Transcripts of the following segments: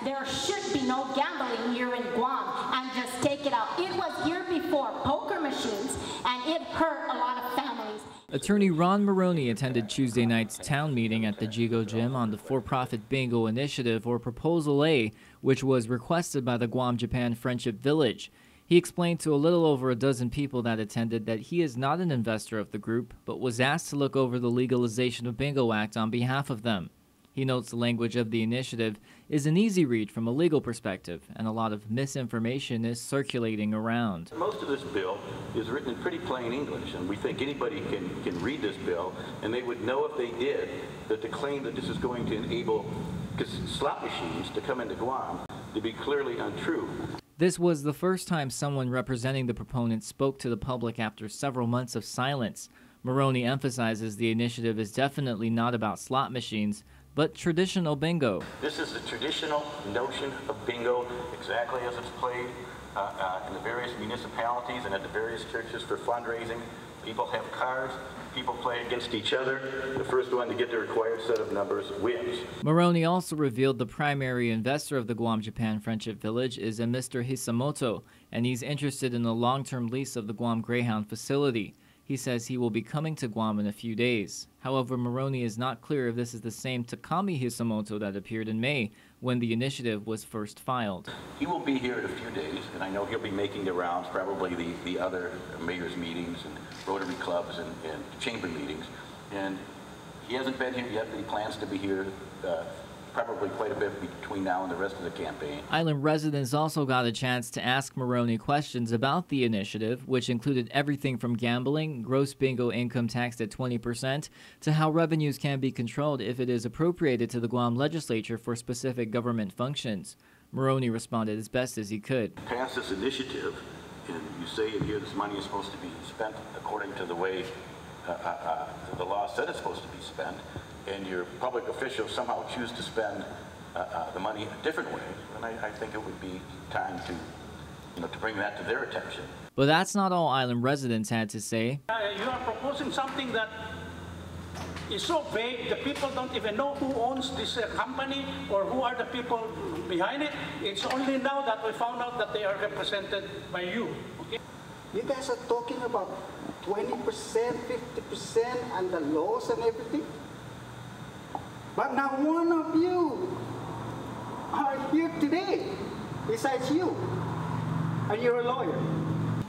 there should be no gambling here in Guam and just take it out. It was here before, poker machines, and it hurt a lot of families. Attorney Ron Maroney attended Tuesday night's town meeting at the Jigo Gym on the for-profit bingo initiative, or Proposal A, which was requested by the Guam-Japan Friendship Village. He explained to a little over a dozen people that attended that he is not an investor of the group, but was asked to look over the Legalization of Bingo Act on behalf of them. He notes the language of the initiative is an easy read from a legal perspective, and a lot of misinformation is circulating around. Most of this bill is written in pretty plain English, and we think anybody can read this bill, and they would know if they did that the claim that this is going to enable slot machines to come into Guam to be clearly untrue. This was the first time someone representing the proponents spoke to the public after several months of silence. Maroney emphasizes the initiative is definitely not about slot machines, but traditional bingo. This is the traditional notion of bingo, exactly as it's played in the various municipalities and at the various churches for fundraising. People have cards, people play against each other. The first one to get the required set of numbers wins. Maroney also revealed the primary investor of the Guam-Japan Friendship Village is a Mr. Hisamoto, and he's interested in a long-term lease of the Guam Greyhound facility. He says he will be coming to Guam in a few days. However, Maroney is not clear if this is the same Takami Hisamoto that appeared in May when the initiative was first filed. He will be here in a few days, and I know he'll be making the rounds, probably the other mayor's meetings and Rotary clubs and chamber meetings. And he hasn't been here yet, but he plans to be here probably quite a bit between now and the rest of the campaign. Island residents also got a chance to ask Maroney questions about the initiative, which included everything from gambling, gross bingo income taxed at 20%, to how revenues can be controlled if it is appropriated to the Guam legislature for specific government functions. Maroney responded as best as he could. Pass this initiative, and you say in here this money is supposed to be spent according to the way the law said it's supposed to be spent, and your public officials somehow choose to spend the money a different way, then I think it would be time to bring that to their attention. But that's not all island residents had to say. You are proposing something that is so vague, the people don't even know who owns this company or who are the people behind it. It's only now that we found out that they are represented by you. Okay? You guys are talking about 20%, 50%, and the laws and everything. But not one of you are here today, besides you, and you're a lawyer.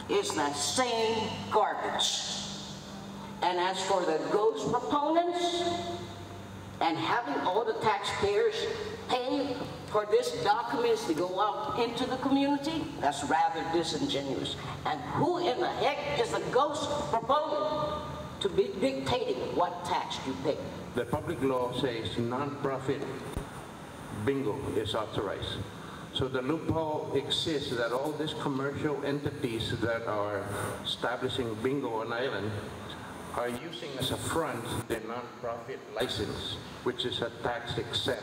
It's the same garbage. And as for the ghost proponents, and having all the taxpayers pay for this documents to go out into the community, that's rather disingenuous. And who in the heck is a ghost proponent to be dictating what tax you pay? The public law says non-profit bingo is authorized. So the loophole exists that all these commercial entities that are establishing bingo on island are using as a front the non-profit license, which is a tax-exempt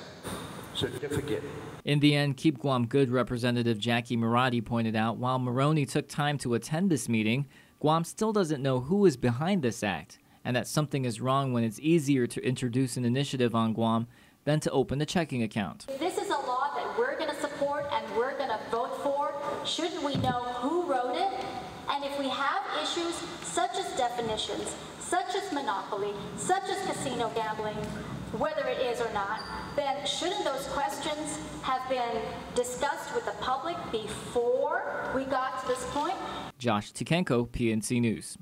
certificate. In the end, Keep Guam Good Representative Jackie Murati pointed out while Maroney took time to attend this meeting, Guam still doesn't know who is behind this act, and that something is wrong when it's easier to introduce an initiative on Guam than to open a checking account. This is a law that we're going to support and we're going to vote for. Shouldn't we know who wrote it? And if we have issues such as definitions, such as monopoly, such as casino gambling, whether it is or not, then shouldn't those questions have been discussed with the public before we got to this point? Josh Tikenko, PNC News.